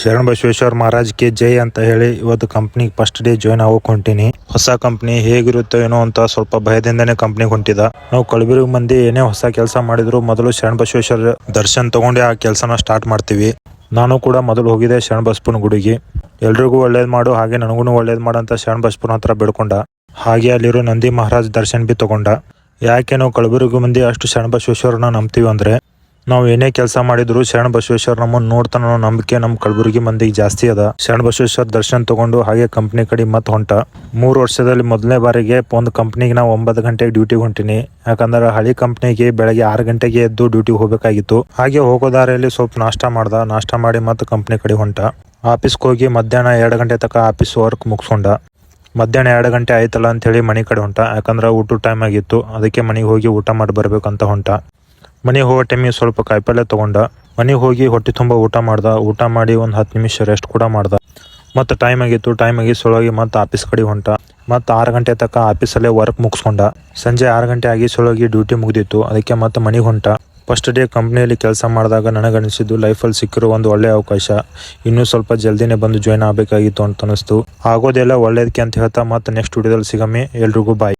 ಶರಣ ಬಸವೇಶ್ವರ ಮಹಾರಾಜ್ ಕೆ ಜೈ ಅಂತ ಹೇಳಿ ಇವತ್ತು ಕಂಪ್ನಿಗೆ ಫಸ್ಟ್ ಡೇ ಜಾಯ್ನ್ ಆಗೋಕೆ ಹೊಂಟೀನಿ. ಹೊಸ ಕಂಪ್ನಿ ಹೇಗಿರುತ್ತೋ ಏನೋ ಅಂತ ಸ್ವಲ್ಪ ಭಯದಿಂದನೇ ಕಂಪ್ನಿಗೆ ಹೊಂಟಿದ. ನಾವು ಕಲಬುರಗಿ ಮಂದಿ ಏನೇ ಹೊಸ ಕೆಲಸ ಮಾಡಿದ್ರು ಮೊದಲು ಶರಣ ಬಸವೇಶ್ವರ ದರ್ಶನ್ ತಗೊಂಡೆ ಆ ಕೆಲಸನ ಸ್ಟಾರ್ಟ್ ಮಾಡ್ತೀವಿ. ನಾನು ಕೂಡ ಮೊದಲು ಹೋಗಿದ್ದೆ ಶರಣ ಬಸಪ್ಪನ ಗುಡಿಗೆ. ಎಲ್ರಿಗೂ ಒಳ್ಳೇದು ಮಾಡು, ಹಾಗೆ ನನಗೂ ಒಳ್ಳೇದು ಮಾಡು ಅಂತ ಶರಣ ಬಸಪ್ಪನ ಹತ್ರ ಬೇಡ್ಕೊಂಡ. ಹಾಗೆ ಅಲ್ಲಿರೋ ನಂದಿ ಮಹಾರಾಜ್ ದರ್ಶನ್ ಬಿ ತಗೊಂಡ. ಯಾಕೆ ನಾವು ಕಲಬುರಗಿ ಮಂದಿ ಅಷ್ಟು ಶರಣ ಬಸವೇಶ್ವರನ ನಂಬ್ತೀವಿ ಅಂದ್ರೆ, ನಾವು ಏನೇ ಕೆಲಸ ಮಾಡಿದ್ರು ಶರಣ ಬಸವೇಶ್ವರ ನಮ್ಮನ್ನು ನೋಡ್ತಾನೋ ನಂಬಿಕೆ ನಮ್ಮ ಕಲಬುರಗಿ ಮಂದಿಗೆ ಜಾಸ್ತಿ ಅದ. ಶರಣ ಬಸವೇಶ್ವರ ದರ್ಶನ್ ತಗೊಂಡು ಹಾಗೆ ಕಂಪ್ನಿ ಕಡೆ ಮತ್ತೆ ಹೊಂಟ. 3 ವರ್ಷದಲ್ಲಿ ಮೊದಲನೇ ಬಾರಿಗೆ ಒಂದು ಕಂಪ್ನಿಗೆ ನಾವು 9 ಗಂಟೆಗೆ ಡ್ಯೂಟಿಗೆ ಹೊಂಟೀನಿ. ಯಾಕಂದ್ರೆ ಹಳಿ ಕಂಪ್ನಿಗೆ ಬೆಳಗ್ಗೆ 6 ಗಂಟೆಗೆ ಎದ್ದು ಡ್ಯೂಟಿಗೆ ಹೋಗಬೇಕಾಗಿತ್ತು. ಹಾಗೆ ಹೋಗೋ ದಾರಿಯಲ್ಲಿ ಸ್ವಲ್ಪ ನಾಷ್ಟ ಮಾಡಿ ಮತ್ತೆ ಕಂಪ್ನಿ ಕಡೆ ಹೊಂಟ. ಆಫೀಸ್ಗೆ ಹೋಗಿ ಮಧ್ಯಾಹ್ನ 2 ಗಂಟೆ ತನಕ ಆಫೀಸ್ ವರ್ಕ್ ಮುಗಿಸ್ಕೊಂಡ. ಮಧ್ಯಾಹ್ನ 2 ಗಂಟೆ ಆಯ್ತಲ್ಲ ಅಂತೇಳಿ ಮನೆ ಕಡೆ ಹೊಂಟ. ಯಾಕಂದ್ರೆ ಊಟ ಟೈಮ್ ಆಗಿತ್ತು, ಅದಕ್ಕೆ ಮನೆಗೆ ಹೋಗಿ ಊಟ ಮಾಡಿ ಬರ್ಬೇಕಂತ ಹೊಂಟ. ಮನೆಗೆ ಹೋಗೋ ಟೈಮಿಗೆ ಸ್ವಲ್ಪ ಕಾಯಿಪಲ್ಯ ತೊಗೊಂಡ. ಮನೆಗೆ ಹೋಗಿ ಹೊಟ್ಟೆ ತುಂಬ ಊಟ ಮಾಡ್ದ. ಊಟ ಮಾಡಿ ಒಂದು 10 ನಿಮಿಷ ರೆಸ್ಟ್ ಕೂಡ ಮಾಡ್ದ. ಮತ್ತು ಟೈಮ್ ಆಗಿ ಸೊಳಗೆ ಮತ್ತೆ ಆಫೀಸ್ ಕಡೆ ಹೊಂಟ. ಮತ್ತು 6 ಗಂಟೆ ತನಕ ಆಫೀಸಲ್ಲೇ ವರ್ಕ್ ಮುಗಿಸ್ಕೊಂಡ. ಸಂಜೆ 6 ಗಂಟೆ ಆಗಿ ಸೊಳಗೆ ಡ್ಯೂಟಿ ಮುಗಿದಿತ್ತು, ಅದಕ್ಕೆ ಮತ್ತೆ ಮನೆಗೆ ಹೊಂಟ. ಫಸ್ಟ್ ಡೇ ಕಂಪ್ನಿಯಲ್ಲಿ ಕೆಲಸ ಮಾಡಿದಾಗ ನನಗನಿಸಿದ್ದು ಲೈಫಲ್ಲಿ ಸಿಕ್ಕಿರೋ ಒಂದು ಒಳ್ಳೆಯ ಅವಕಾಶ. ಇನ್ನೂ ಸ್ವಲ್ಪ ಜಲ್ದಿನೇ ಬಂದು ಜಾಯ್ನ್ ಆಗಬೇಕಾಗಿತ್ತು ಅಂತ ಅನಿಸ್ತು. ಆಗೋದೆಲ್ಲ ಒಳ್ಳೇದಕ್ಕೆ ಅಂತ ಹೇಳ್ತಾ ಮತ್ತೆ ನೆಕ್ಸ್ಟ್ ವಿಡಿಯೋದಲ್ಲಿ ಸಿಗಮ್ಮೆ. ಎಲ್ರಿಗೂ ಬಾಯ್.